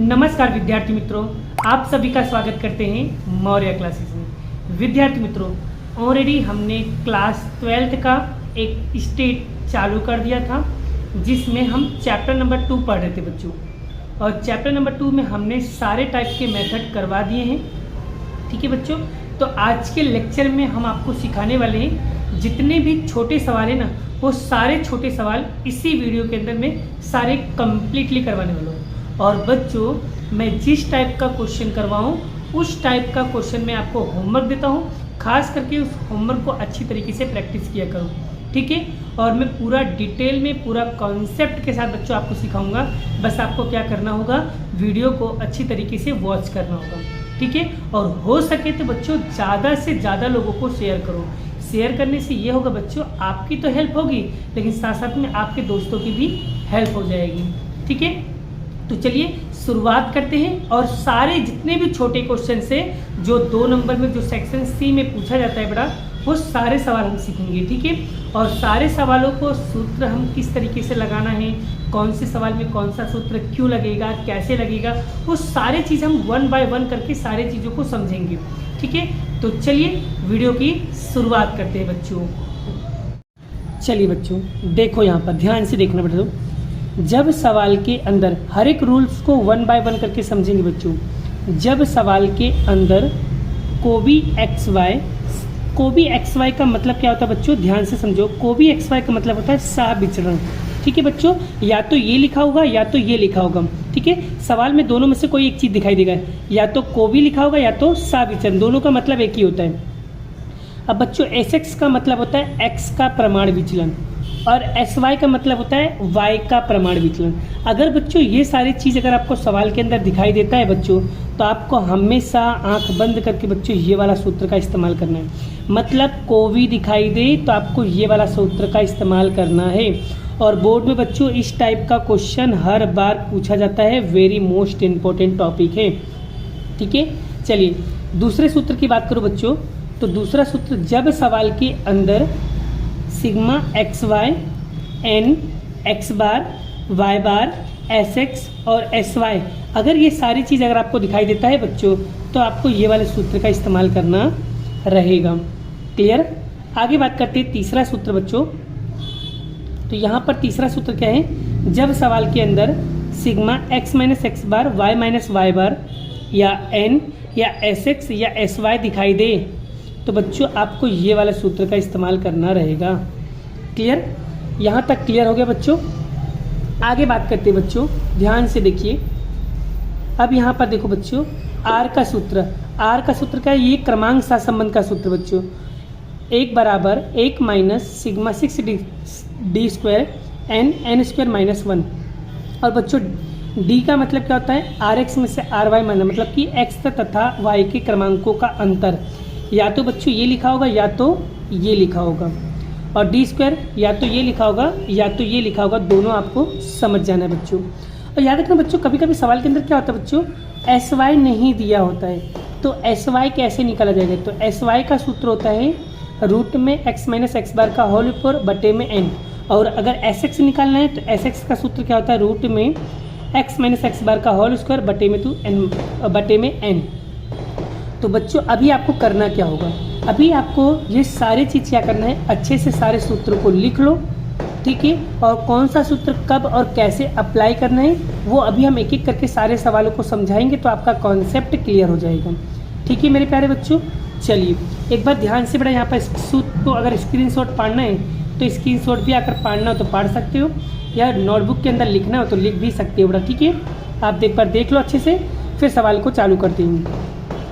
नमस्कार विद्यार्थी मित्रों, आप सभी का स्वागत करते हैं मौर्य क्लासेस में। विद्यार्थी मित्रों, ऑलरेडी हमने क्लास 12th का एक स्टेट चालू कर दिया था जिसमें हम चैप्टर नंबर 2 पढ़ रहे थे बच्चों। और चैप्टर नंबर 2 में हमने सारे टाइप के मेथड करवा दिए हैं। ठीक है बच्चों, तो आज के लेक्चर में हम आपको सिखाने वाले हैं जितने भी छोटे सवाल हैं ना, वो सारे छोटे सवाल इसी वीडियो के अंदर में सारे कंप्लीटली करवाने वाला हूँ। और बच्चों, मैं जिस टाइप का क्वेश्चन करवाऊँ उस टाइप का क्वेश्चन मैं आपको होमवर्क देता हूँ। खास करके उस होमवर्क को अच्छी तरीके से प्रैक्टिस किया करो, ठीक है। और मैं पूरा डिटेल में पूरा कॉन्सेप्ट के साथ बच्चों आपको सिखाऊंगा। बस आपको क्या करना होगा, वीडियो को अच्छी तरीके से वॉच करना होगा, ठीक है। और हो सके तो बच्चों ज़्यादा से ज़्यादा लोगों को शेयर करो। शेयर करने से ये होगा बच्चों, आपकी तो हेल्प होगी लेकिन साथ साथ में आपके दोस्तों की भी हेल्प हो जाएगी, ठीक है। तो चलिए शुरुआत करते हैं। और सारे जितने भी छोटे क्वेश्चन से जो 2 नंबर में जो सेक्शन सी में पूछा जाता है बड़ा, वो सारे सवाल हम सीखेंगे, ठीक है। और सारे सवालों को सूत्र हम किस तरीके से लगाना है, कौन से सवाल में कौन सा सूत्र क्यों लगेगा, कैसे लगेगा, वो सारे चीज़ हम 1 बाय 1 करके सारे चीज़ों को समझेंगे, ठीक है। तो चलिए वीडियो की शुरुआत करते हैं बच्चों। चलिए बच्चों, देखो यहाँ पर ध्यान से देखना बच्चों। जब सवाल के अंदर हर एक रूल्स को 1 बाय 1 करके समझेंगे बच्चों। जब सवाल के अंदर को भी एक्स वाई का मतलब क्या होता है बच्चों, ध्यान से समझो। को भी एक्स वाई का मतलब होता है साविचरण, ठीक है बच्चों। या तो ये लिखा होगा या तो ये लिखा होगा, ठीक है। सवाल में दोनों में से कोई एक चीज़ दिखाई देगा, या तो को भी लिखा होगा या तो साविचरण, दोनों का मतलब एक ही होता है। अब बच्चों एस एक्स का मतलब होता है एक्स का प्रमाण विचलन और एस वाई का मतलब होता है वाई का प्रमाण विचलन। अगर बच्चों ये सारी चीज़ अगर आपको सवाल के अंदर दिखाई देता है बच्चों, तो आपको हमेशा आंख बंद करके बच्चों ये वाला सूत्र का इस्तेमाल करना है। मतलब को भी दिखाई दे तो आपको ये वाला सूत्र का इस्तेमाल करना है। और बोर्ड में बच्चों इस टाइप का क्वेश्चन हर बार पूछा जाता है, वेरी मोस्ट इम्पोर्टेंट टॉपिक है, ठीक है। चलिए दूसरे सूत्र की बात करो बच्चों, तो दूसरा सूत्र जब सवाल के अंदर sigma X Y N X bar Y bar S X और एस वाई, अगर ये सारी चीज़ अगर आपको दिखाई देता है बच्चों, तो आपको ये वाले सूत्र का इस्तेमाल करना रहेगा। क्लियर। आगे बात करते हैं तीसरा सूत्र बच्चों। तो यहाँ पर तीसरा सूत्र क्या है, जब सवाल के अंदर sigma x minus X bar Y minus Y बार या एन या एस एक्स या एस वाई दिखाई दे, तो बच्चों आपको ये वाला सूत्र का इस्तेमाल करना रहेगा। क्लियर। यहाँ तक क्लियर हो गया बच्चों। आगे बात करते हैं बच्चों, ध्यान से देखिए। अब यहाँ पर देखो बच्चों, आर का सूत्र क्या है, ये क्रमांक सहसंबंध का सूत्र बच्चों। 1 बराबर 1 minus sigma 6 D square N square minus 1। और बच्चों डी का मतलब क्या होता है, आर एक्स में से आर वाई माइनस, मतलब कि एक्स तथा वाई के क्रमांकों का अंतर। या तो बच्चों ये लिखा होगा या तो ये लिखा होगा। और डी स्क्वायर या तो ये लिखा होगा या तो ये लिखा होगा, दोनों आपको समझ जाना है बच्चों। और याद रखना बच्चों, कभी कभी सवाल के अंदर क्या होता है बच्चों, एस वाई नहीं दिया होता है, तो एस वाई कैसे निकाला जाएगा। तो एस वाई का सूत्र होता है रूट में एक्स माइनस एक्स बार का होल ऊपर बटे में एन। और अगर एस एक्स निकालना है तो एस एक्स का सूत्र क्या होता है, रूट में एक्स माइनस एक्स बार का होल स्क्वायर बटे में एन। तो बच्चों अभी आपको करना क्या होगा, अभी आपको ये सारी चीज़ क्या करना है, अच्छे से सारे सूत्रों को लिख लो, ठीक है। और कौन सा सूत्र कब और कैसे अप्लाई करना है वो अभी हम एक एक करके सारे सवालों को समझाएंगे, तो आपका कॉन्सेप्ट क्लियर हो जाएगा, ठीक है मेरे प्यारे बच्चों। चलिए एक बार ध्यान से बड़ा, यहाँ पर सूत्र को अगर स्क्रीनशॉट पाड़ना है तो स्क्रीनशॉट भी अगर पाड़ना हो तो पाड़ सकते हो, या नोटबुक के अंदर लिखना हो तो लिख भी सकते हो बड़ा, ठीक है। आप देख लो अच्छे से, फिर सवाल को चालू करते हैं।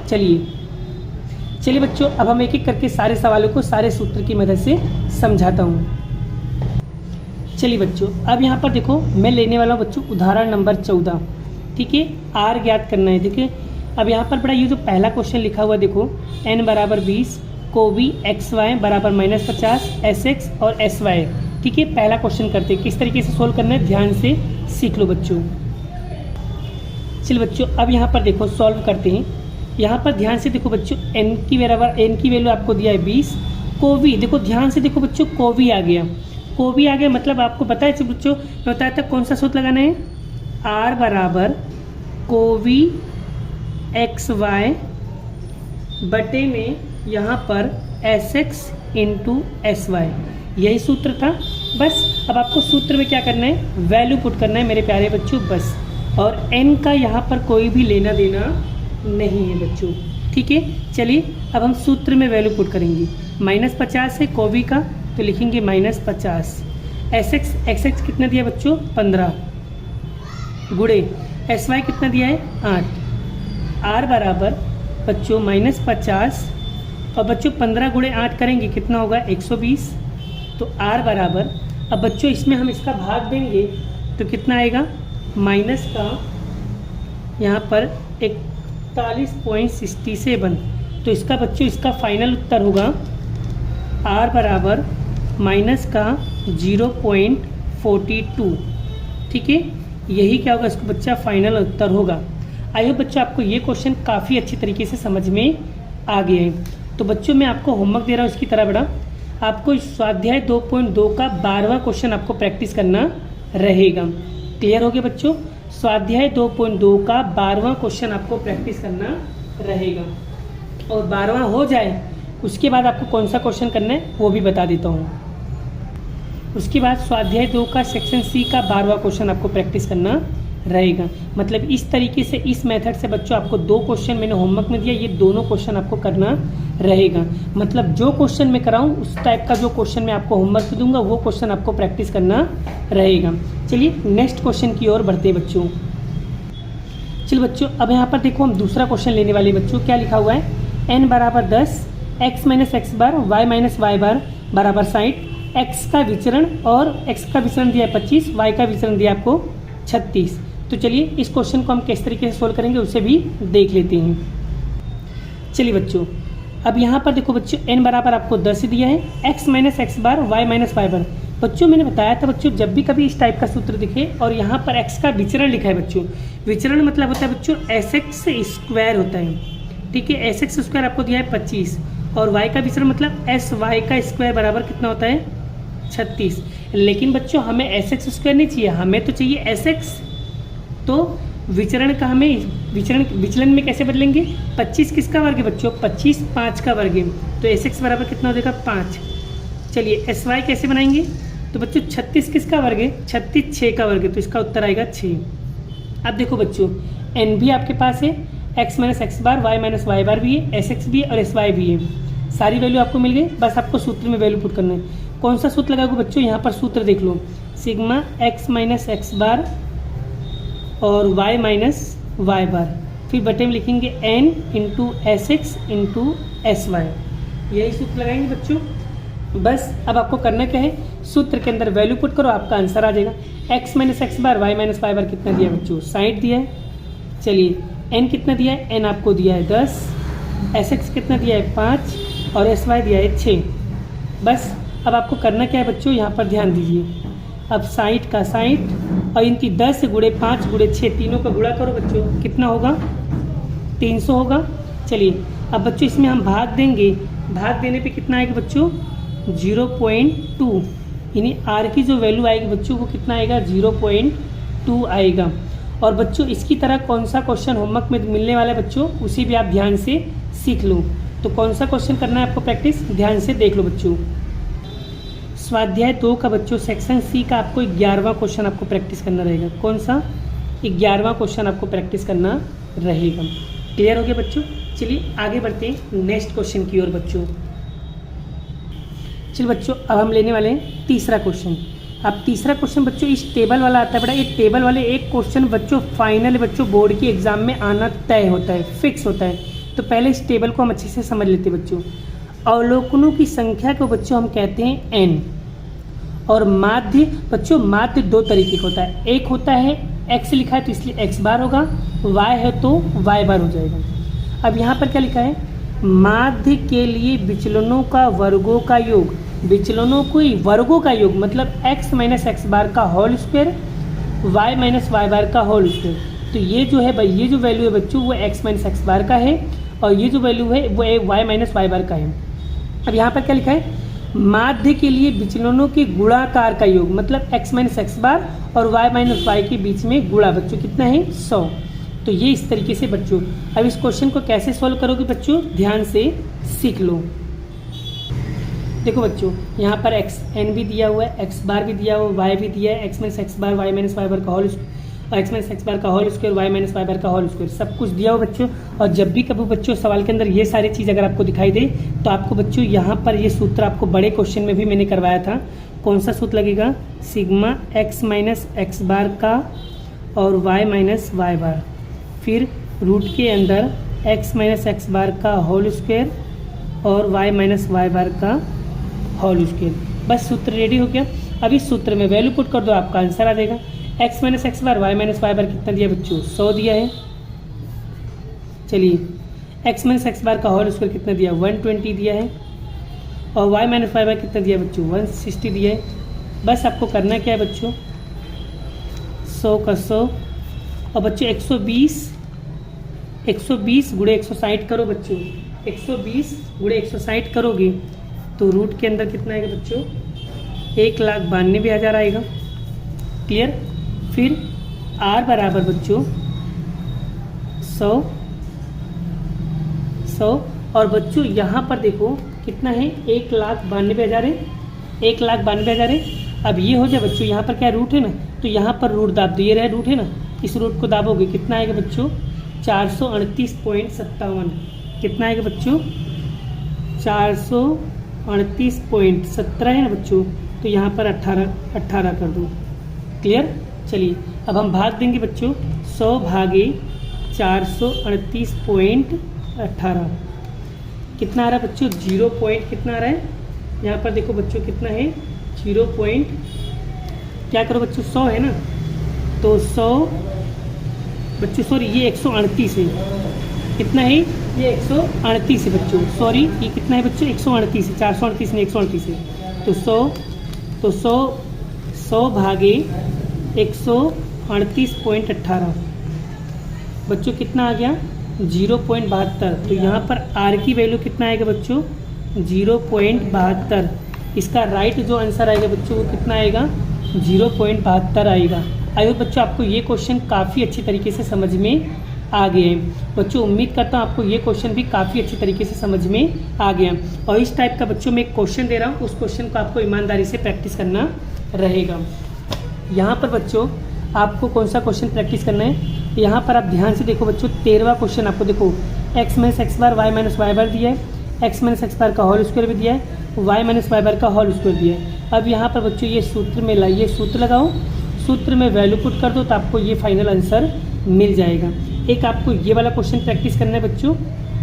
चलिए बच्चों, अब हम एक एक करके सारे सवालों को सारे सूत्र की मदद से समझाता हूँ। चलिए बच्चों, अब यहाँ पर देखो मैं लेने वाला हूँ बच्चों उदाहरण नंबर 14, ठीक है। आर ज्ञात करना है, ठीक है। अब यहाँ पर बड़ा ये जो पहला क्वेश्चन लिखा हुआ देखो, n बराबर 20 को भी एक्स वाई बराबर -50 एस एक्स और एस वाई, ठीक है। पहला क्वेश्चन करते हैं, किस तरीके से सोल्व करना है ध्यान से सीख लो बच्चों। चलिए बच्चों, अब यहाँ पर देखो सॉल्व करते हैं। यहाँ पर ध्यान से देखो बच्चों, n की वैल्यू आपको दिया है 20। को भी देखो ध्यान से देखो बच्चों, को भी आ गया, मतलब आपको पता है बच्चों, बताया था कौन सा सूत्र लगाना है, R बराबर कोवी एक्स वाई बटे में यहाँ पर S X into S Y, यही सूत्र था। बस अब आपको सूत्र में क्या करना है, वैल्यू पुट करना है मेरे प्यारे बच्चों बस। और n का यहाँ पर कोई भी लेना देना नहीं है बच्चों, ठीक है। चलिए अब हम सूत्र में वैल्यू पुट करेंगे। -50 है कोवी का, तो लिखेंगे -50। एस एक्स कितना दिया बच्चों 15 गुणे एस वाई कितना दिया है 8। आर बराबर बच्चों -50 और बच्चों 15 गुणे 8 करेंगे कितना होगा 120। तो आर बराबर, अब बच्चों इसमें हम इसका भाग देंगे तो कितना आएगा माइनस का यहाँ पर 41.67। तो इसका बच्चों इसका फाइनल उत्तर होगा आर बराबर माइनस का 0.42, ठीक है। यही क्या होगा इसको बच्चा फाइनल उत्तर होगा। आई होप बच्चों आपको ये क्वेश्चन काफ़ी अच्छी तरीके से समझ में आ गए हैं। तो बच्चों मैं आपको होमवर्क दे रहा हूँ इसकी तरह बड़ा, आपको स्वाध्याय 2.2 का 12वां क्वेश्चन आपको प्रैक्टिस करना रहेगा। क्लियर हो गया बच्चों, स्वाध्याय 2.2 का 12वां क्वेश्चन आपको प्रैक्टिस करना रहेगा। और 12वां हो जाए उसके बाद आपको कौन सा क्वेश्चन करना है वो भी बता देता हूँ। उसके बाद स्वाध्याय 2 का सेक्शन सी का 12वां क्वेश्चन आपको प्रैक्टिस करना रहेगा। मतलब इस तरीके से, इस मेथड से बच्चों आपको 2 क्वेश्चन मैंने होमवर्क में दिया, ये दोनों क्वेश्चन आपको करना रहेगा। मतलब जो क्वेश्चन मैं कराऊँ उस टाइप का जो क्वेश्चन मैं आपको होमवर्क दूंगा वो क्वेश्चन आपको प्रैक्टिस करना रहेगा। चलिए नेक्स्ट क्वेश्चन की ओर बढ़ते हैं बच्चों। चलिए बच्चों अब यहाँ पर देखो हम दूसरा क्वेश्चन लेने वाले बच्चों। क्या लिखा हुआ है, n बराबर 10 x माइनस एक्स बार y माइनस वाई बार बराबर 60। x का विचरण, और x का विचरण दिया है 25, y का विचरण दिया आपको 36। तो चलिए इस क्वेश्चन को हम किस तरीके से सोल्व करेंगे उसे भी देख लेते हैं। चलिए बच्चों अब यहाँ पर देखो बच्चों n बराबर आपको 10 दिया है, x माइनस एक्स बार y माइनस वाई बार। बच्चों मैंने बताया था बच्चों जब भी कभी इस टाइप का सूत्र दिखे और यहाँ पर x का विचरण लिखा है बच्चों, विचरण मतलब होता है बच्चों एस एक्स स्क्वायर होता है, ठीक है। एस एक्स स्क्वायर आपको दिया है 25 और y का विचरण मतलब एस वाई का स्क्वायर बराबर कितना होता है 36। लेकिन बच्चों हमें एस एक्स स्क्वायर नहीं चाहिए, हमें तो चाहिए एस एक्स। तो विचरण का हमें विचलन में कैसे बदलेंगे, 25 किसका वर्ग है बच्चों 25 5 का वर्ग है, तो एस एक्स बराबर कितना हो जाएगा 5। चलिए एस वाई कैसे बनाएंगे, तो बच्चों 36 किसका वर्ग है 36 6 का वर्ग है, तो इसका उत्तर आएगा 6। अब देखो बच्चों एन भी आपके पास है, X minus X bar Y minus Y बार भी है, एस एक्स भी है और एस वाई भी है, सारी वैल्यू आपको मिल गई। बस आपको सूत्र में वैल्यू पुट करना है। कौन सा सूत्र लगाओगे बच्चों, यहाँ पर सूत्र देख लो, सिग्मा एक्स माइनस एक्स बार और y माइनस वाई बार, फिर बटे में लिखेंगे n into S X into S Y, यही सूत्र लगाएंगे बच्चों। बस अब आपको करना क्या है, सूत्र के अंदर वैल्यू पुट करो, आपका आंसर आ जाएगा। x माइनस एक्स बार y माइनस वाई बार कितना दिया है बच्चों 60 दिया है। चलिए n कितना दिया है, n आपको दिया है 10, एस एक्स कितना दिया है 5 और एस वाई दिया है 6। बस अब आपको करना क्या है बच्चों, यहाँ पर ध्यान दीजिए। अब 60 का 60 और इनकी 10 गुणे 5 गुणे 6 तीनों का गुणा करो बच्चों, कितना होगा 300 होगा। चलिए अब बच्चों इसमें हम भाग देंगे, भाग देने पे कितना आएगा बच्चों 0.2, यानी आर की जो वैल्यू आएगी बच्चों वो कितना आएगा 0.2 आएगा। और बच्चों इसकी तरह कौन सा क्वेश्चन होमवर्क में मिलने वाला है बच्चों उसे भी आप ध्यान से सीख लो। तो कौन सा क्वेश्चन करना है आपको प्रैक्टिस, ध्यान से देख लो बच्चों। स्वाध्याय 2 का बच्चों सेक्शन सी का आपको 11वां क्वेश्चन आपको प्रैक्टिस करना रहेगा। कौन सा, 11वां क्वेश्चन आपको प्रैक्टिस करना रहेगा। क्लियर हो गया बच्चों। चलिए आगे बढ़ते हैं नेक्स्ट क्वेश्चन की ओर बच्चों। चलिए बच्चों अब हम लेने वाले हैं तीसरा क्वेश्चन। अब तीसरा क्वेश्चन बच्चों इस टेबल वाला आता है बड़ा, ये टेबल वाले एक क्वेश्चन बच्चों फाइनल बच्चों बोर्ड की एग्जाम में आना तय होता है, फिक्स होता है। तो पहले इस टेबल को हम अच्छे से समझ लेते हैं बच्चों। अवलोकनों की संख्या को बच्चों हम कहते हैं n, और माध्य बच्चों माध्य 2 तरीके का होता है, एक होता है x लिखा है तो इसलिए x बार होगा, y है तो y बार हो जाएगा। अब यहाँ पर क्या लिखा है, माध्य के लिए विचलनों का वर्गों का योग, विचलनों को वर्गों का योग मतलब x माइनस एक्स बार का whole square y minus Y bar का होल स्क्वायर। तो ये जो है भाई, ये जो वैल्यू है बच्चों वो x माइनस एक्स बार का है और ये जो वैल्यू है वो y माइनस वाई बार का है। अब यहाँ पर क्या लिखा है, माध्य के लिए विचलनों के गुणाकार का योग मतलब x माइनस एक्स बार और y माइनस वाई के बीच में गुणा बच्चों कितना है 100। तो ये इस तरीके से बच्चों, अब इस क्वेश्चन को कैसे सॉल्व करोगे बच्चों, ध्यान से सीख लो। देखो बच्चों, यहाँ पर एक्स एन भी दिया हुआ है, एक्स बार भी दिया हुआ है, वाई भी दिया है, X minus X bar Y minus Y bar का whole, X minus X bar का whole square, Y minus Y bar का होल स्क्वायर, सब कुछ दिया हुआ बच्चों। और जब भी कभी बच्चों सवाल के अंदर ये सारी चीज़ अगर आपको दिखाई दे तो आपको बच्चों यहाँ पर ये सूत्र आपको बड़े क्वेश्चन में भी मैंने करवाया था। कौन सा सूत्र लगेगा, sigma x minus X bar का और वाई माइनस वाई बार, फिर रूट के अंदर एक्स माइनस एक्स बार का होल स्क्वायर और वाई माइनस वाई बार का होल स्क्वायर। बस सूत्र रेडी हो गया। अब इस सूत्र में वैल्यू पुट कर दो, आपका आंसर आ जाएगा। X minus X bar Y minus Y बार कितना दिया बच्चों, 100 दिया है। चलिए, एक्स माइनस एक्स बार का होल स्क्वायर कितना दिया, 120 दिया है। और वाई माइनस वाई बार कितना दिया बच्चों, 160 दिया है। बस आपको करना क्या है बच्चों, 100 का 100 और बच्चों 120 गुणे 160 करो बच्चों, 120 गुणे 160 करोगे तो रूट के अंदर कितना आएगा बच्चों, 1,92,000 आएगा। क्लियर। फिर आर बराबर बच्चों 100 और बच्चों यहाँ पर देखो कितना है, 1,92,000 है, 1,92,000 है। अब ये हो जाए बच्चों, यहाँ पर क्या रूट है ना, तो यहाँ पर रूट दाब दो, ये रहा रूट है ना, इस रूट को दाबोगे कितना आएगा बच्चों, 438.57। कितना आएगा बच्चों, 438.17 है ना बच्चों, तो यहाँ पर 18 कर दो। क्लियर। चलिए, अब हम भाग देंगे बच्चों, 100 भागे 438.18 कितना आ रहा है बच्चों, 0 पॉइंट कितना आ रहा है, यहाँ पर देखो बच्चों कितना है, 0 पॉइंट, क्या करो बच्चों, 100 है ना, तो 100 बच्चों, सॉरी ये 138 है, कितना है ये 138 है बच्चों, सॉरी ये कितना है बच्चों, 138 है, 438 नहीं 138 है। तो 100 भागे 138.18 बच्चों कितना आ गया, 0.72। तो यहाँ पर आर की वैल्यू कितना आएगा बच्चों, 0.72। इसका राइट जो आंसर आएगा बच्चों वो कितना आएगा, 0.72 आएगा। आई होप बच्चों आपको ये क्वेश्चन काफ़ी अच्छी तरीके से समझ में आ गए हैं। बच्चों उम्मीद करता हूँ आपको ये क्वेश्चन भी काफ़ी अच्छी तरीके से समझ में आ गया। और इस टाइप का बच्चों मैं एक क्वेश्चन दे रहा हूँ, उस क्वेश्चन को आपको ईमानदारी से प्रैक्टिस करना रहेगा। यहाँ पर बच्चों आपको कौन सा क्वेश्चन प्रैक्टिस करना है, यहाँ पर आप ध्यान से देखो बच्चों, 13वां क्वेश्चन आपको देखो, x minus X bar Y minus Y बार दिया है, एक्स माइनस एक्स बार का होल स्क्वायर भी दिया है, वाई माइनस वाई बार का होल स्क्वायर दिया है। अब यहाँ पर बच्चों ये सूत्र में लाइए, सूत्र लगाओ, सूत्र में वैल्यू पुट कर दो तो आपको ये फाइनल आंसर मिल जाएगा। एक आपको ये वाला क्वेश्चन प्रैक्टिस करना है बच्चों,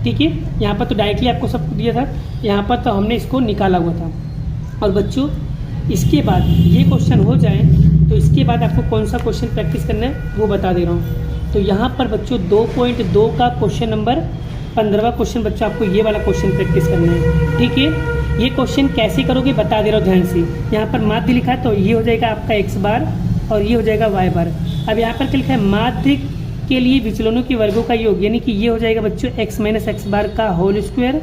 ठीक है। यहाँ पर तो डायरेक्टली आपको सब दिया था, यहाँ पर तो हमने इसको निकाला हुआ था। और बच्चों इसके बाद ये क्वेश्चन हो जाए तो इसके बाद आपको कौन सा क्वेश्चन प्रैक्टिस करना है वो बता दे रहा हूँ। तो यहाँ पर बच्चों 2.2 का क्वेश्चन नंबर 15वां क्वेश्चन बच्चों आपको ये वाला क्वेश्चन प्रैक्टिस करना है, ठीक है। ये क्वेश्चन कैसे करोगे बता दे रहा हूँ ध्यान से। यहाँ पर माध्य लिखा है तो ये हो जाएगा आपका एक्स बार और ये हो जाएगा वाई बार। अब यहाँ पर क्या लिखा है, माध्य के लिए विचलनों के वर्गों का योग, यानी कि ये हो जाएगा बच्चों एक्स माइनस एक्स बार का होल स्क्वायर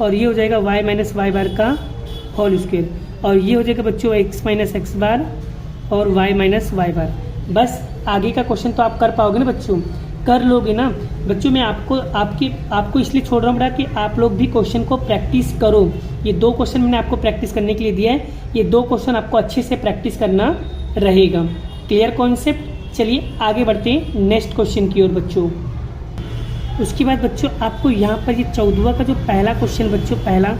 और ये हो जाएगा वाई माइनस वाई बार का होल स्क्वायर और ये हो जाएगा बच्चों एक्स माइनस एक्स बार और वाई माइनस वाई बार। बस आगे का क्वेश्चन तो आप कर पाओगे ना बच्चों, कर लोगे ना बच्चों। मैं आपको इसलिए छोड़ रहा हूँ बेटा कि आप लोग भी क्वेश्चन को प्रैक्टिस करो। ये 2 क्वेश्चन मैंने आपको प्रैक्टिस करने के लिए दिया है, ये 2 क्वेश्चन आपको अच्छे से प्रैक्टिस करना रहेगा। Clear concept. चलिए आगे बढ़ते हैं नेक्स्ट क्वेश्चन की ओर बच्चों। उसके बाद बच्चों आपको यहाँ पर ये 14वां का जो पहला क्वेश्चन बच्चों, पहला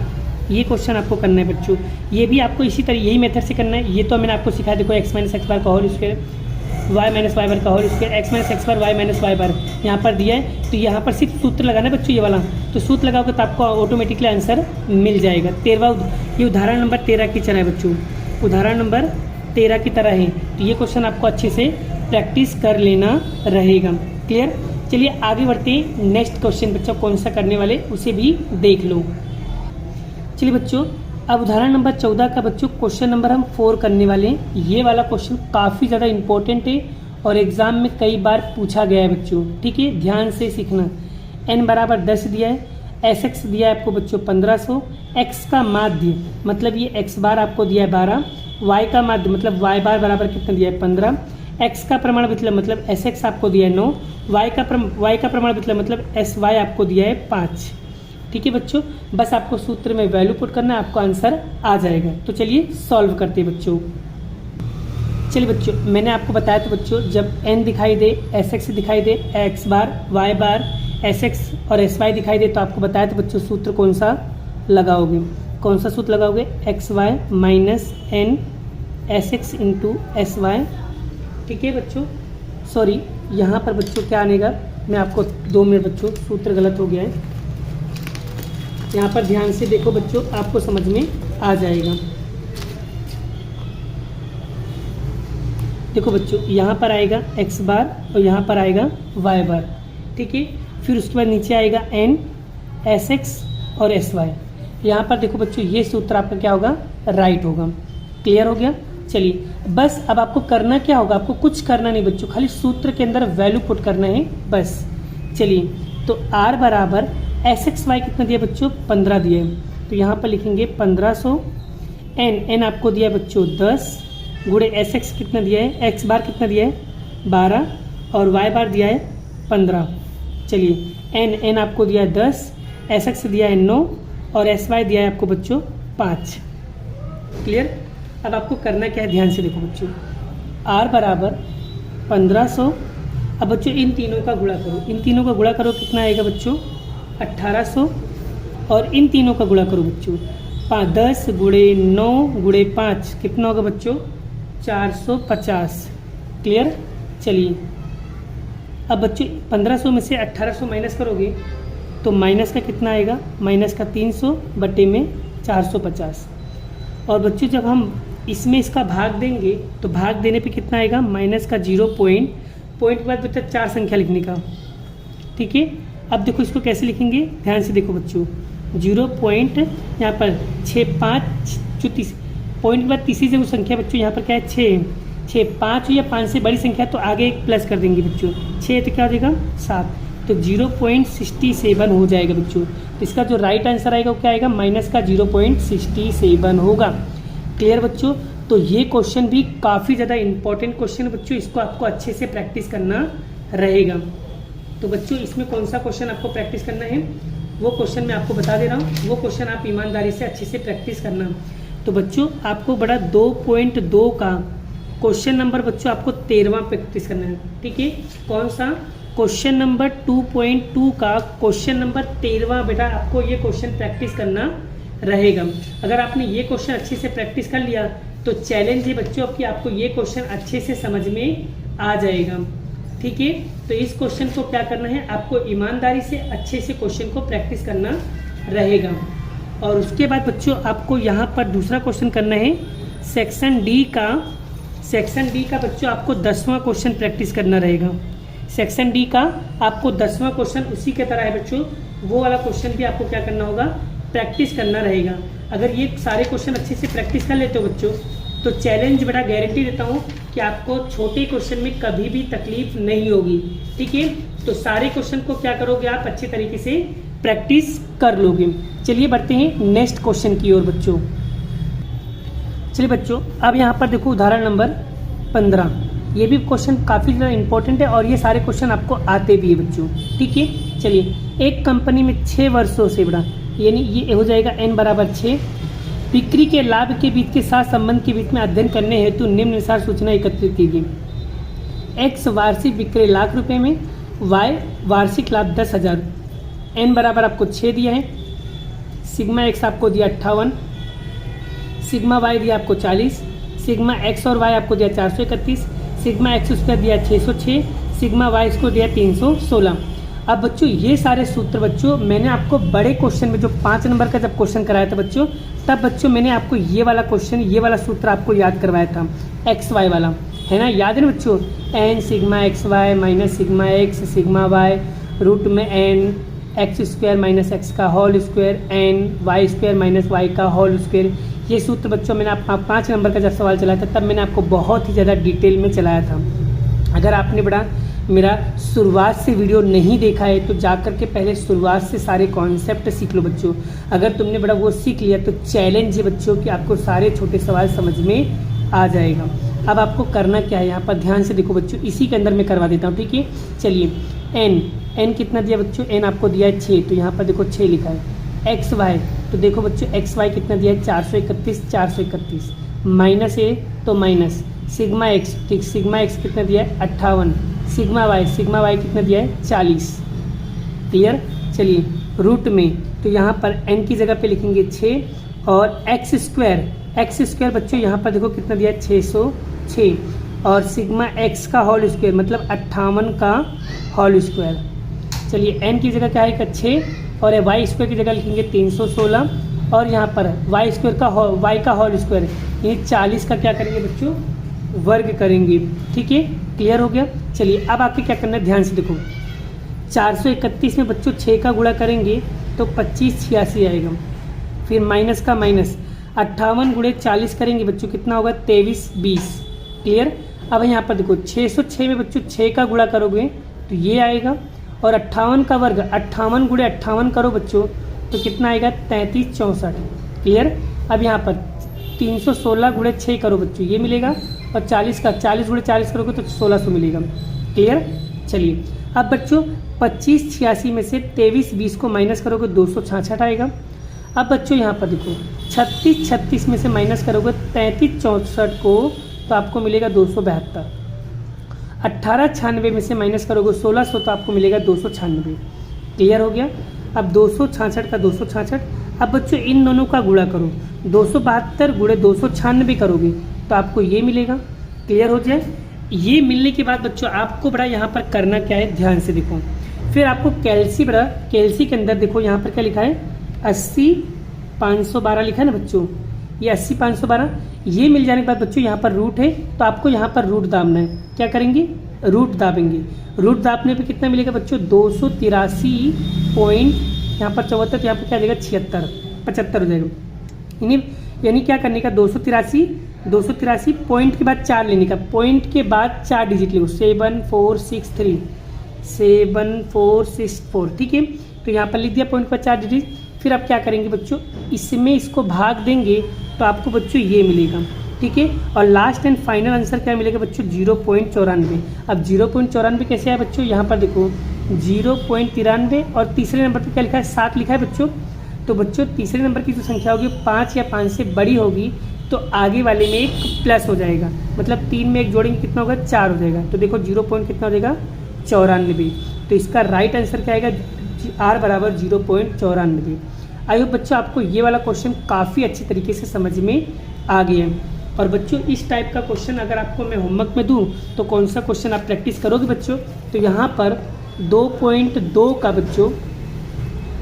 ये क्वेश्चन आपको करना है बच्चों। ये भी आपको इसी तरह यही मेथड से करना है। ये तो मैंने आपको सिखाया, देखो एक्स माइनस एक्स बार का whole square, Y minus Y bar का whole square, X minus X bar Y minus Y bar यहाँ पर दिया है। तो यहाँ पर सिर्फ सूत्र लगाना है बच्चों, ये वाला। तो सूत्र लगाओगे तो आपको ऑटोमेटिकली आंसर मिल जाएगा। 13वां ये उदाहरण नंबर 13 की तरह है बच्चों, उदाहरण नंबर 13 की तरह है। तो ये क्वेश्चन आपको अच्छे से प्रैक्टिस कर लेना रहेगा। क्लियर। चलिए आगे बढ़ते हैं। नेक्स्ट क्वेश्चन बच्चों कौन सा करने वाले उसे भी देख लो। चलिए बच्चों अब उदाहरण नंबर 14 का बच्चों क्वेश्चन नंबर हम 4 करने वाले हैं। ये वाला क्वेश्चन काफ़ी ज़्यादा इंपॉर्टेंट है और एग्जाम में कई बार पूछा गया है बच्चों, ठीक है। ध्यान से सीखना। n बराबर 10 दिया है, एस एक्स दिया है आपको बच्चों 1500, x का माध्य मतलब ये x बार आपको दिया है 12, y का माध्य मतलब y बार बराबर कितना दिया है 15, x का प्रमाण विचलन मतलब sx आपको दिया है 9, y का प्रमाण विचलन मतलब sy आपको दिया है 5। ठीक है बच्चों, बस आपको सूत्र में वैल्यू पुट करना है, आपको आंसर आ जाएगा। तो चलिए सॉल्व करते हैं बच्चों। चलिए बच्चों, मैंने आपको बताया था बच्चों, जब n दिखाई दे, sx दिखाई दे, x बार, y बार, sx और sy दिखाई दे, तो आपको बताया था बच्चों सूत्र कौन सा लगाओगे। कौन सा सूत्र लगाओगे? xy minus n sx into sy। ठीक है बच्चों, सॉरी यहाँ पर बच्चों क्या आनेगा, मैं आपको 2 मिनट बच्चों, सूत्र गलत हो गया है। यहाँ पर ध्यान से देखो बच्चों, आपको समझ में आ जाएगा। देखो बच्चों, यहाँ पर आएगा x बार और यहाँ पर आएगा y बार। ठीक है, फिर उसके बाद नीचे आएगा n sx और sy। यहाँ पर देखो बच्चों, ये सूत्र आपका क्या होगा? राइट होगा। क्लियर हो गया? चलिए, बस अब आपको करना क्या होगा? आपको कुछ करना नहीं बच्चों, खाली सूत्र के अंदर वैल्यू पुट करना है बस। चलिए, तो r बराबर sxy कितना दिया बच्चों? 15 दिया है, तो यहाँ पर लिखेंगे 1500। n आपको दिया है बच्चों 10 गुणे sx कितना दिया है, x बार कितना दिया है 12 और y बार दिया है 15। चलिए, n आपको दिया है 10, sx दिया है 9 और sy दिया है आपको बच्चों 5। क्लियर? अब आपको करना क्या है, ध्यान से देखो बच्चों, r बराबर 1500। अब बच्चों इन तीनों का गुणा करो, इन तीनों का गुणा करो, कितना आएगा बच्चों? 1800। और इन तीनों का गुणा करो बच्चों, 10 गुणे 9 गुणे 5 कितना होगा बच्चों? 450। क्लियर? चलिए, अब बच्चों 1500 में से 1800 माइनस करोगे तो माइनस का कितना आएगा? माइनस का 300 बटे में 450। और बच्चों जब हम इसमें इसका भाग देंगे तो भाग देने पे कितना आएगा? माइनस का 0 पॉइंट के बाद बच्चा 4 संख्या लिखने का। ठीक है, अब देखो इसको कैसे लिखेंगे, ध्यान से देखो बच्चों, 0 पॉइंट यहाँ पर 6 5 34 पॉइंट के बाद तीसरी जो संख्या बच्चों यहाँ पर क्या है? 6 5 या 5 से बड़ी संख्या तो आगे एक प्लस कर देंगे बच्चों, 6 तो क्या हो जाएगा? 7, तो 0.67 हो जाएगा बच्चों। तो इसका जो राइट आंसर आएगा वो क्या आएगा? माइनस का 0.67 होगा। क्लियर बच्चों? तो ये क्वेश्चन भी काफ़ी ज़्यादा इंपॉर्टेंट क्वेश्चन है बच्चों, इसको आपको अच्छे से प्रैक्टिस करना रहेगा। तो बच्चों इसमें कौन सा क्वेश्चन आपको प्रैक्टिस करना है वो क्वेश्चन मैं आपको बता दे रहा हूँ, वो क्वेश्चन आप ईमानदारी से अच्छे से प्रैक्टिस करना। तो बच्चों आपको बड़ा 2.2 का क्वेश्चन नंबर बच्चों आपको 13वां प्रैक्टिस करना है। ठीक है, कौन सा? क्वेश्चन नंबर 2.2 का क्वेश्चन नंबर 13वां बेटा आपको ये क्वेश्चन प्रैक्टिस करना रहेगा। अगर आपने ये क्वेश्चन अच्छे से प्रैक्टिस कर लिया तो चैलेंज है बच्चों कि आपको ये क्वेश्चन अच्छे से समझ में आ जाएगा। ठीक है, तो इस क्वेश्चन को क्या करना है, आपको ईमानदारी से अच्छे से क्वेश्चन को प्रैक्टिस करना रहेगा। और उसके बाद बच्चों आपको यहाँ पर दूसरा क्वेश्चन करना है सेक्शन डी का बच्चों आपको 10वां क्वेश्चन प्रैक्टिस करना रहेगा। सेक्शन डी का आपको 10वां क्वेश्चन उसी के तरह है बच्चों, वो वाला क्वेश्चन भी आपको क्या करना होगा? प्रैक्टिस करना रहेगा। अगर ये सारे क्वेश्चन अच्छे से प्रैक्टिस कर लेते हो बच्चों तो चैलेंज बड़ा गारंटी देता हूँ कि आपको छोटे क्वेश्चन में कभी भी तकलीफ नहीं होगी। ठीक है, तो सारे क्वेश्चन को क्या करोगे आप? अच्छे तरीके से प्रैक्टिस कर लोगे। चलिए बढ़ते हैं नेक्स्ट क्वेश्चन की ओर बच्चों। चलिए बच्चों, अब यहाँ पर देखो उदाहरण नंबर 15। ये भी क्वेश्चन काफ़ी ज़्यादा इंपॉर्टेंट है और ये सारे क्वेश्चन आपको आते भी है बच्चों। ठीक है, चलिए, एक कंपनी में 6 वर्षों से बड़ा, यानी ये हो जाएगा n बराबर 6, बिक्री के लाभ के बीच के साथ संबंध के बीच में अध्ययन करने हेतु निम्नानुसार सूचना एकत्रित की गई। x वार्षिक बिक्री लाख रुपए में, y वार्षिक लाभ 10,000, n बराबर आपको 6 दिया है, सिग्मा x आपको दिया 58, सिग्मा y दिया आपको 40, सिग्मा x और y आपको दिया 431, सिग्मा x उसका दिया 606, सिग्मा y इसको दिया 316। अब बच्चों ये सारे सूत्र बच्चों मैंने आपको बड़े क्वेश्चन में जो 5 नंबर का जब क्वेश्चन कराया था बच्चों, तब बच्चों मैंने आपको ये वाला क्वेश्चन, ये वाला सूत्र आपको याद करवाया था, एक्स वाई वाला, है ना? याद है ना बच्चों? N sigma X Y minus sigma X sigma Y root में N X square minus X का whole square N Y square minus Y का होल स्क्वायर। ये सूत्र बच्चों मैंने आप 5 नंबर का जब सवाल चलाया था तब मैंने आपको बहुत ही ज़्यादा डिटेल में चलाया था। अगर आपने बड़ा मेरा शुरुआत से वीडियो नहीं देखा है तो जाकर के पहले शुरुआत से सारे कॉन्सेप्ट सीख लो बच्चों। अगर तुमने बड़ा वो सीख लिया तो चैलेंज है बच्चों कि आपको सारे छोटे सवाल समझ में आ जाएगा। अब आपको करना क्या है, यहाँ पर ध्यान से देखो बच्चों, इसी के अंदर मैं करवा देता हूँ, ठीक है। चलिए एन कितना दिया बच्चों, एन आपको दिया है 6, तो यहाँ पर देखो 6 लिखा है। एक्स वाई, तो देखो बच्चों एक्स वाई कितना दिया है 431 माइनस ए तो माइनस सिग्मा एक्स, ठीक, सिग्मा एक्स कितना दिया है 58, सिग्मा वाई कितना दिया है 40। क्लियर। चलिए रूट में, तो यहाँ पर n की जगह पे लिखेंगे 6 और एक्स स्क्वायर बच्चों यहाँ पर देखो कितना दिया है 606 और सिग्मा x का होल स्क्वायर मतलब 58 का होल स्क्वायर। चलिए n की जगह क्या आएगा 6 और y स्क्वायर की जगह लिखेंगे 316 और यहाँ पर y स्क्वायर का y का होल स्क्वायर ये 40 का क्या करेंगे बच्चों, वर्ग करेंगे, ठीक है। क्लियर हो गया। चलिए अब आपके क्या करना है, ध्यान से देखो, 431 में बच्चों 6 का गुणा करेंगे तो 2586 आएगा, फिर माइनस का माइनस 58 गुणे 40 करेंगे बच्चों कितना होगा 2320। क्लियर। अब यहाँ पर देखो 606 में बच्चों 6 का गुणा करोगे तो ये आएगा और 58 का वर्ग 58 गुणे 58 करो बच्चों तो कितना आएगा 3364। क्लियर। अब यहाँ पर 316 गुणे 6 करो बच्चों ये मिलेगा और 40 गुणे 40 करोगे तो 1600 मिलेगा। क्लियर। चलिए अब बच्चों 2586 में से 2320 को माइनस करोगे 266 आएगा। अब बच्चों यहाँ पर देखो 3636 में से माइनस करोगे 3364 को तो आपको मिलेगा 272। 1896 में से माइनस करोगे 1600 तो आपको मिलेगा 296। क्लियर हो गया। अब 266 का 266, अब बच्चों इन दोनों का गुणा करो 272 गुणे 296 करोगे तो आपको ये मिलेगा। क्लियर हो जाए। ये मिलने के बाद बच्चों आपको बड़ा यहाँ पर करना क्या है, ध्यान से देखो, फिर आपको कैल्सी के अंदर देखो यहाँ पर क्या लिखा है 80,512 लिखा है ना बच्चों, ये 80,512 ये मिल जाने के बाद बच्चों यहाँ पर रूट है तो आपको यहाँ पर रूट दाबना है। क्या करेंगे, रूट दाबेंगे। रूट दाबने पे कितना मिलेगा बच्चों 283 पॉइंट यहाँ पर 74, तो यहाँ पर क्या आ जाएगा 75 हो जाएगा। यानी क्या करने का 283 पॉइंट के बाद 4 लेने का, पॉइंट के बाद 4 डिजिट लो 7464, ठीक है। तो यहाँ पर लिख दिया पॉइंट पर 4 डिजिट। फिर आप क्या करेंगे बच्चों, इसमें इसको भाग देंगे तो आपको बच्चों ये मिलेगा, ठीक है। और लास्ट एंड फाइनल आंसर क्या मिलेगा बच्चों 0.94। अब 0.94 कैसे आया बच्चों, यहाँ पर देखो 0.93 और तीसरे नंबर पर क्या लिखा है 7 लिखा है बच्चों। तो बच्चों तीसरे नंबर की जो संख्या होगी 5 या 5 से बड़ी होगी तो आगे वाले में एक प्लस हो जाएगा, मतलब 3 में एक जोड़ेंगे कितना होगा 4 हो जाएगा। तो देखो 0 पॉइंट कितना हो जाएगा 94। तो इसका राइट आंसर क्या आएगा r बराबर 0.94। आई होप बच्चों आपको ये वाला क्वेश्चन काफ़ी अच्छी तरीके से समझ में आ गया है। और बच्चों इस टाइप का क्वेश्चन अगर आपको मैं होमवर्क में दूं तो कौन सा क्वेश्चन आप प्रैक्टिस करोगे बच्चों, तो यहाँ पर 2.2 का बच्चों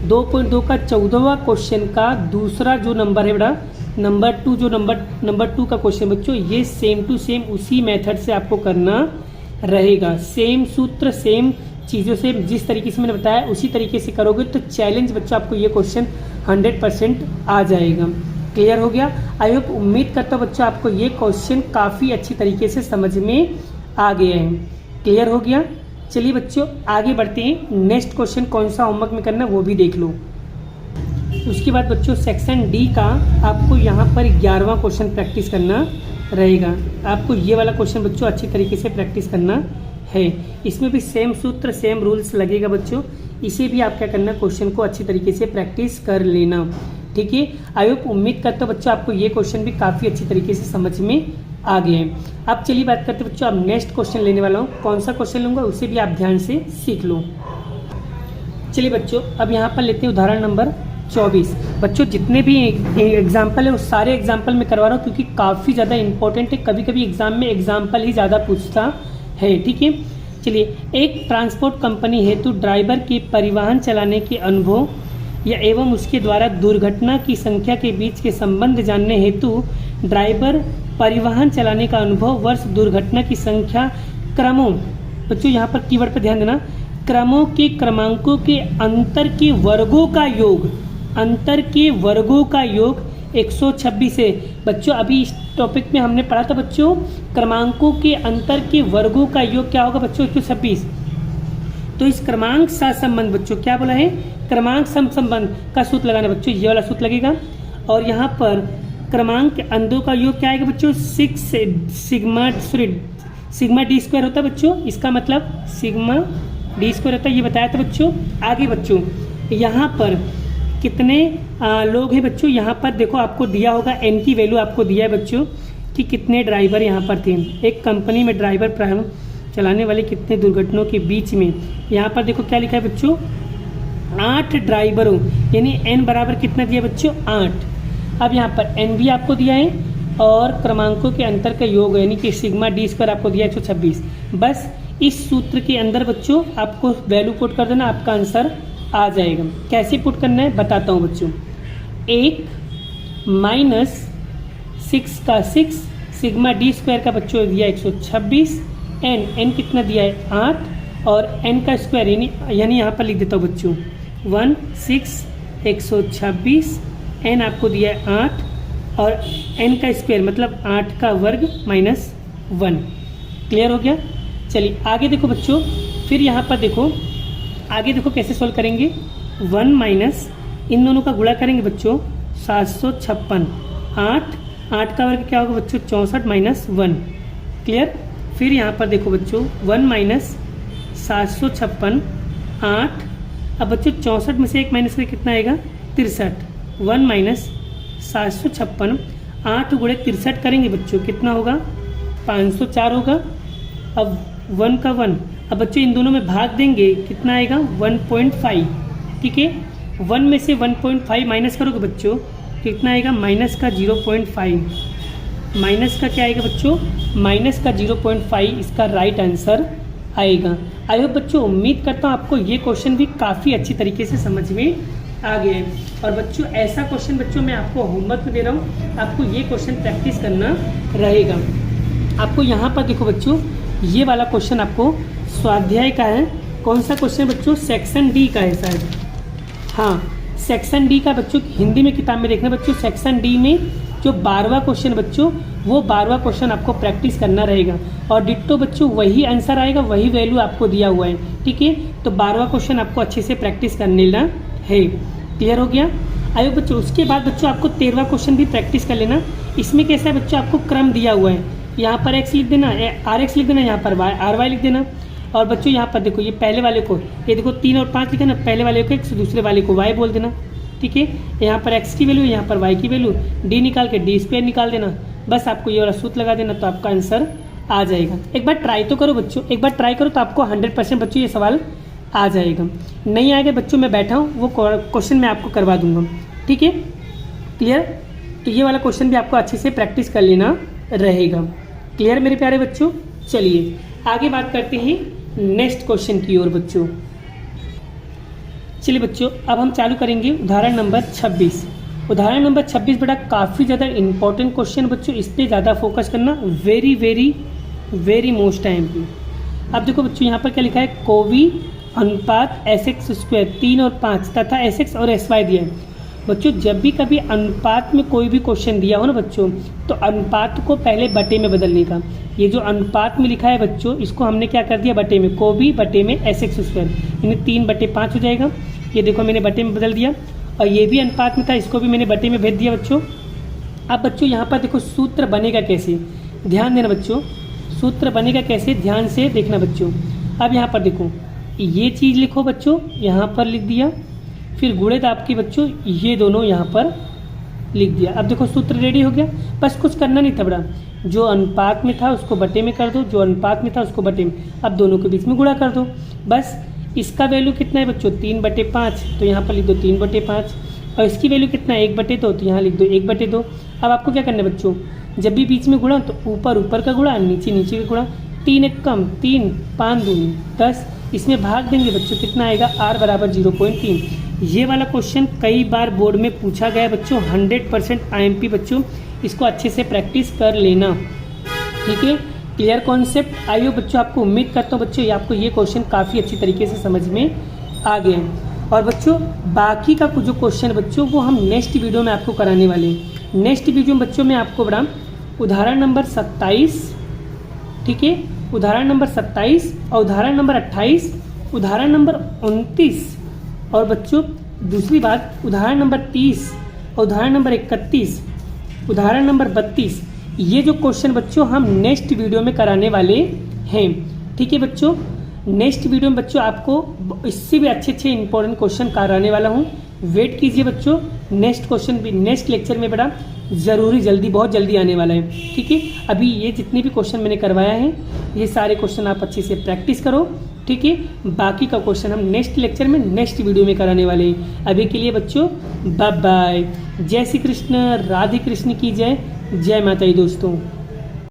2.2 का 14वां क्वेश्चन का दूसरा जो नंबर है बड़ा नंबर 2, जो नंबर 2 का क्वेश्चन बच्चों ये सेम टू सेम उसी मेथड से आपको करना रहेगा। सेम सूत्र सेम चीज़ों से जिस तरीके से मैंने बताया उसी तरीके से करोगे तो चैलेंज बच्चों आपको ये क्वेश्चन 100% आ जाएगा। क्लियर हो गया। आई होप उम्मीद करता हूँ बच्चों आपको ये क्वेश्चन काफ़ी अच्छी तरीके से समझ में आ गया है। क्लियर हो गया। चलिए बच्चों आगे बढ़ते हैं, नेक्स्ट क्वेश्चन कौन सा होमवर्क में करना है वो भी देख लो। उसके बाद बच्चों सेक्शन डी का आपको यहाँ पर 11वां क्वेश्चन प्रैक्टिस करना रहेगा। आपको ये वाला क्वेश्चन बच्चों अच्छी तरीके से प्रैक्टिस करना है। इसमें भी सेम सूत्र सेम रूल्स लगेगा बच्चों, इसे भी आप क्या करना क्वेश्चन को अच्छी तरीके से प्रैक्टिस कर लेना, ठीक है। आई होप उम्मीद करता हूँ बच्चों आपको ये क्वेश्चन भी काफ़ी अच्छी तरीके से समझ में आ गए हैं। अब चलिए बात करते हैं बच्चों, अब नेक्स्ट क्वेश्चन लेने वाला हूँ। कौन सा क्वेश्चन लूँगा उसे भी आप ध्यान से सीख लो। चलिए बच्चों अब यहाँ पर लेते हैं उदाहरण नंबर 24। बच्चों जितने भी एग्जाम्पल है वो सारे एग्जाम्पल मैं करवा रहा हूँ क्योंकि काफ़ी ज़्यादा इंपॉर्टेंट है। कभी कभी एग्जाम में एग्जाम्पल ही ज़्यादा पूछता है, ठीक है। चलिए, एक ट्रांसपोर्ट कंपनी हेतु ड्राइवर के परिवहन चलाने के अनुभव या एवं उसके द्वारा दुर्घटना की संख्या के बीच के संबंध जानने हेतु ड्राइवर परिवहन चलाने का अनुभव वर्ष दुर्घटना की संख्या क्रमों, बच्चों यहाँ पर कीवर्ड पर ध्यान देना, क्रमों के क्रमांकों के अंतर के वर्गों का योग, अंतर के वर्गों का योग 126 है। बच्चों अभी इस टॉपिक में हमने पढ़ा था बच्चों क्रमांकों के अंतर के वर्गों का योग क्या होगा बच्चों 126। तो इस क्रमांक सहसंबंध बच्चों क्या बोला है, क्रमांक सहसंबंध का सूत्र लगाना बच्चों, ये वाला सूत्र लगेगा। और यहाँ पर क्रमांक अंकों का योग क्या आएगा बच्चों, 6 सिग्मा डी स्क्वायर होता है बच्चों, इसका मतलब सिग्मा डी स्क्वायर होता है, ये बताया था बच्चों। आगे बच्चों यहाँ पर कितने लोग हैं बच्चों, यहाँ पर देखो आपको दिया होगा एन की वैल्यू आपको दिया है बच्चों कि कितने ड्राइवर यहाँ पर थे। एक कंपनी में ड्राइवर प्राइम चलाने वाले कितने दुर्घटनाओं के बीच में, यहाँ पर देखो क्या लिखा है बच्चों, 8 ड्राइवरों, यानी एन बराबर कितना दिया बच्चों, 8। अब यहाँ पर एन भी आपको दिया है और क्रमांकों के अंतर का योग यानी कि सिग्मा डी स्क्वायर आपको दिया 126। बस इस सूत्र के अंदर बच्चों आपको वैल्यू पुट कर देना, आपका आंसर आ जाएगा। कैसे पुट करना है बताता हूँ बच्चों। 1 - 6 का 6 सिग्मा डी स्क्वायर का बच्चों दिया 126, एन कितना दिया है 8 और एन का स्क्वायर यानी यहाँ पर लिख देता हूँ बच्चों 1 6 126, एन आपको दिया है 8 और एन का स्क्वायर मतलब 8 का वर्ग -1। क्लियर हो गया। चलिए आगे देखो बच्चों, फिर यहाँ पर देखो आगे देखो कैसे सॉल्व करेंगे। 1 माइनस इन दोनों का गुणा करेंगे बच्चों 756, 8 का वर्ग क्या होगा बच्चों 64 - 1। क्लियर। फिर यहाँ पर देखो बच्चों 1 माइनस 756, 8, अब बच्चों 64 में से 1 माइनस करके कितना आएगा 63। 1 माइनस 756, 8 गुणे 63 करेंगे बच्चों कितना होगा 504 होगा। अब 1 का 1, अब बच्चों इन दोनों में भाग देंगे कितना आएगा 1.5। ठीक है, 1 में से 1.5 माइनस करोगे बच्चों कितना आएगा माइनस का 0.5, माइनस का क्या आएगा बच्चों माइनस का 0.5 इसका राइट आंसर आएगा। आई होप बच्चों, उम्मीद करता हूँ आपको ये क्वेश्चन भी काफ़ी अच्छी तरीके से समझ में आ गए हैं। और बच्चों ऐसा क्वेश्चन बच्चों मैं आपको होमवर्क में दे रहा हूँ, आपको ये क्वेश्चन प्रैक्टिस करना रहेगा। आपको यहाँ पर देखो बच्चों ये वाला क्वेश्चन आपको स्वाध्याय का है। कौन सा क्वेश्चन बच्चों, सेक्शन डी का है शायद, हाँ सेक्शन डी का बच्चों हिंदी में किताब में देखना बच्चों। सेक्शन डी में जो 12वां क्वेश्चन बच्चों वो 12वां क्वेश्चन आपको प्रैक्टिस करना रहेगा और डिट्टो बच्चों वही आंसर आएगा, वही वैल्यू आपको दिया हुआ है। ठीक है, तो 12वां क्वेश्चन आपको अच्छे से प्रैक्टिस कर लेना है। क्लियर हो गया। आइए बच्चों, उसके बाद बच्चों आपको 13वां क्वेश्चन भी प्रैक्टिस कर लेना। इसमें कैसा है बच्चों, आपको क्रम दिया हुआ है, यहाँ पर x लिख देना, rx लिख देना, यहाँ पर ry लिख देना। और बच्चों यहाँ पर देखो ये पहले वाले को ये देखो 3 और 5 लिखा ना, पहले वाले को x दूसरे वाले को y बोल देना। ठीक है, यहाँ पर x की वैल्यू यहाँ पर y की वैल्यू, d निकाल के d स्क्वायर निकाल देना। बस आपको ये वाला सूत्र लगा देना तो आपका आंसर आ जाएगा। एक बार ट्राई तो करो बच्चों, एक बार ट्राई करो तो आपको 100% बच्चों ये सवाल आ जाएगा। नहीं आएगा बच्चों मैं बैठा हूँ, वो क्वेश्चन मैं आपको करवा दूंगा। ठीक है, क्लियर। तो ये वाला क्वेश्चन भी आपको अच्छे से प्रैक्टिस कर लेना रहेगा। क्लियर मेरे प्यारे बच्चों। चलिए आगे बात करते हैं नेक्स्ट क्वेश्चन की ओर बच्चों। चलिए बच्चों अब हम चालू करेंगे उदाहरण नंबर 26। उदाहरण नंबर 26 बेटा काफ़ी ज़्यादा इंपॉर्टेंट क्वेश्चन बच्चों, इस पर ज़्यादा फोकस करना, very very very most time पे। अब देखो बच्चों यहाँ पर क्या लिखा है, कोवी अनुपात एस स्क्वायर 3 और 5 तथा एस और एस वाई दिया है। बच्चों जब भी कभी अनुपात में कोई भी क्वेश्चन दिया हो ना बच्चों, तो अनुपात को पहले बटे में बदलने का। ये जो अनुपात में लिखा है बच्चों, इसको हमने क्या कर दिया बटे में, कोवी बटे में एस स्क्वायर, यानी 3/5 हो जाएगा। ये देखो मैंने बटे में बदल दिया, और ये भी अनुपात में था, इसको भी मैंने बटे में भेज दिया बच्चों। अब बच्चों यहाँ पर देखो सूत्र बनेगा कैसे, ध्यान देना बच्चों, सूत्र बनेगा कैसे ध्यान से देखना बच्चों। अब यहाँ पर देखो ये चीज़ लिखो बच्चों, यहाँ पर लिख दिया, फिर गुणित आपकी बच्चों ये दोनों यहाँ पर लिख दिया। अब देखो सूत्र रेडी हो गया, बस कुछ करना नहीं था बड़ा, जो अनुपात में था उसको बटे में कर दो, जो अनुपात में था उसको बटे में, अब दोनों के बीच में गुणा कर दो। बस इसका वैल्यू कितना है बच्चों 3/5, तो यहाँ पर लिख दो 3/5, और इसकी वैल्यू कितना है 1/2, तो यहाँ लिख दो 1/2। अब आपको क्या करना है बच्चों, जब भी बीच में गुणा तो ऊपर ऊपर का गुणा, नीचे नीचे का गुणा, 3 1 कम 3, 5 2 10, इसमें भाग देंगे बच्चों कितना आएगा r = 0.3। ये वाला क्वेश्चन कई बार बोर्ड में पूछा गया है बच्चों, 100% IMP बच्चों, इसको अच्छे से प्रैक्टिस कर लेना। ठीक है, क्लियर कॉन्सेप्ट। आइए बच्चों, आपको उम्मीद करता हूँ बच्चों आपको ये क्वेश्चन काफ़ी अच्छी तरीके से समझ में आ गए हैं। और बच्चों बाकी का कुछ जो क्वेश्चन बच्चों वो हम नेक्स्ट वीडियो में आपको कराने वाले हैं। नेक्स्ट वीडियो में बच्चों मैं आपको बड़ा उदाहरण नंबर 27, ठीक है, उदाहरण नंबर 27 और उदाहरण नंबर 28, उदाहरण नंबर 29 और बच्चों दूसरी बात उदाहरण नंबर 30 और उदाहरण नंबर 31 उदाहरण नंबर 32, ये जो क्वेश्चन बच्चों हम नेक्स्ट वीडियो में कराने वाले हैं। ठीक है बच्चों, नेक्स्ट वीडियो में बच्चों आपको इससे भी अच्छे अच्छे इंपॉर्टेंट क्वेश्चन कराने वाला हूँ। वेट कीजिए बच्चों, नेक्स्ट क्वेश्चन भी नेक्स्ट लेक्चर में बड़ा ज़रूरी जल्दी बहुत जल्दी आने वाला है। ठीक है, अभी ये जितने भी क्वेश्चन मैंने करवाया है ये सारे क्वेश्चन आप अच्छे से प्रैक्टिस करो। ठीक है, बाकी का क्वेश्चन हम नेक्स्ट लेक्चर में नेक्स्ट वीडियो में कराने वाले हैं। अभी के लिए बच्चों बाय बाय। जय श्री कृष्ण, राधे कृष्ण की जय, जय माता दी दोस्तों।